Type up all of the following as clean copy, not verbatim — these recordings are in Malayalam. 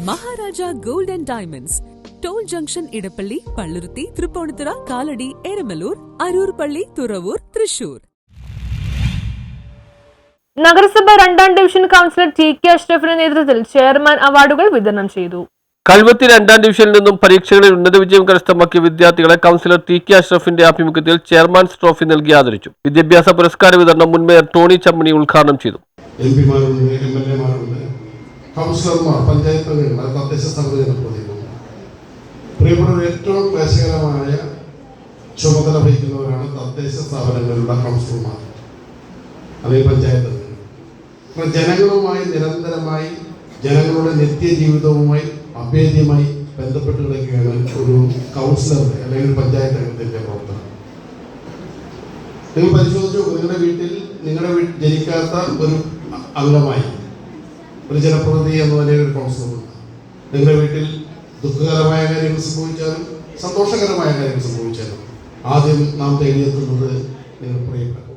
Maharaja gold and diamonds, toll junction, Edappally, Palluruthy, Tripunithura, Kalady, Eramalloor, Aroor പള്ളി, തുറവൂർ, തൃശൂർ. നഗരസഭ 2ാം ഡിവിഷൻ കൗൺസിലർ ടി.കെ. അഷ്റഫിന്റെ നേതൃത്വത്തിൽ ചെയർമാൻ അവാർഡുകൾ വിതരണം ചെയ്തു. കൽവത്തി 2ാം ഡിവിഷനിൽ നിന്നും പരീക്ഷകളിൽ ഉന്നത വിജയം കരസ്ഥമാക്കിയ വിദ്യാർത്ഥികളെ കൗൺസിലർ ടി.കെ. അഷ്റഫിന്റെ ആഭിമുഖ്യത്തിൽ ചെയർമാൻസ് ട്രോഫി നൽകി ആദരിച്ചു. വിദ്യാഭ്യാസ പുരസ്കാര വിതരണം മുൻ മേയർ ടോണി ചമ്മണി ഉദ്ഘാടനം ചെയ്തു. കൗൺസിലർമാർ, പഞ്ചായത്ത് അംഗങ്ങൾ, തദ്ദേശ സ്ഥാപന ജനപ്രതിനിധികൾ, പ്രിയപ്പെട്ടവർ, ഏറ്റവും ക്ലേശകരമായ ചുമതല വഹിക്കുന്നവരാണ് തദ്ദേശ സ്ഥാപനങ്ങളിലുള്ള കൗൺസിലർമാർ, അതേ പഞ്ചായത്ത് അംഗങ്ങൾ. ജനങ്ങളുമായി നിരന്തരമായി, ജനങ്ങളുടെ നിത്യജീവിതവുമായി അഭേദ്യമായി ബന്ധപ്പെട്ട് കിടക്കുകയാണ് ഒരു കൗൺസിലറുടെ അല്ലെങ്കിൽ പഞ്ചായത്ത് അംഗത്തിന്റെ പ്രവർത്തനം. നിങ്ങൾ പരിശോധിച്ചു നോക്കൂ, നിങ്ങളുടെ ജനിക്കാത്ത ഒരു അംഗമായി ഒരു ജനപ്രതിനിധി എന്ന നിലയിൽ ഒരു കൗൺസിലറുണ്ട്. നിങ്ങളുടെ വീട്ടിൽ ദുഃഖകരമായ കാര്യങ്ങൾ സംഭവിച്ചാലും സന്തോഷകരമായ കാര്യങ്ങൾ സംഭവിച്ചാലും ആദ്യം നാം തേടിയെത്തുന്നത് നിങ്ങൾ പ്രിയപ്പെട്ട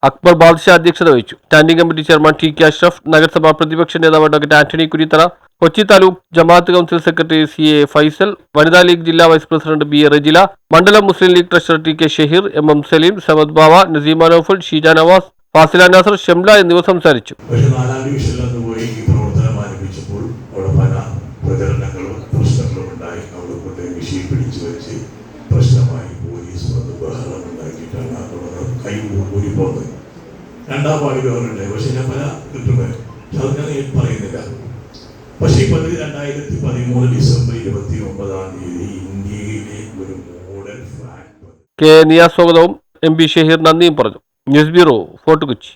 അക്ബർ ബാദ്ഷാ അധ്യക്ഷത വഹിച്ചു. Standing committee chairman T K. Ashraf, നഗരസഭാ പ്രതിപക്ഷ നേതാവ് doctor Antony Kurithara, Kochi taluk Jamaat council secretary C.A. Faisal, Vanitha League ജില്ലാ വൈസ് പ്രസിഡന്റ് B.A. റജില, മണ്ഡലം Muslim League treasurer T.K. Shaheer, M.M. Saleem, Samad Bava, Naseema Naufal, Sheeja Navas, Fasila Nasar, Shamla എന്നിവർ സംസാരിച്ചു. പ്രചരണങ്ങളും പ്രശ്നങ്ങളും ഉണ്ടായി. അവിടെ കൊണ്ട് വിഷയം പിടിച്ചു വെച്ച് പ്രശ്നമായി പോലീസ് വന്ന് ബഹളം ഉണ്ടാക്കിയിട്ടാണ് അവിടെ കൈ ഊരി പോകുന്നത്. 2ാം വാർഡ് ഗവർണറുണ്ടായി. പക്ഷെ ഞാൻ പല കിട്ടുന്നത് അത് ഞാൻ പറയുന്നില്ല. പക്ഷേ ഈ പദ്ധതി 2013 ഡിസംബർ 29 ഇന്ത്യയിലെ ഒരു മോഡൽ ഫ്ലാറ്റ് K. നിയാസ് സ്വാഗതവും M.B. ഷഹീർ നന്ദിയും പറഞ്ഞു. News bureau, fort Kochi.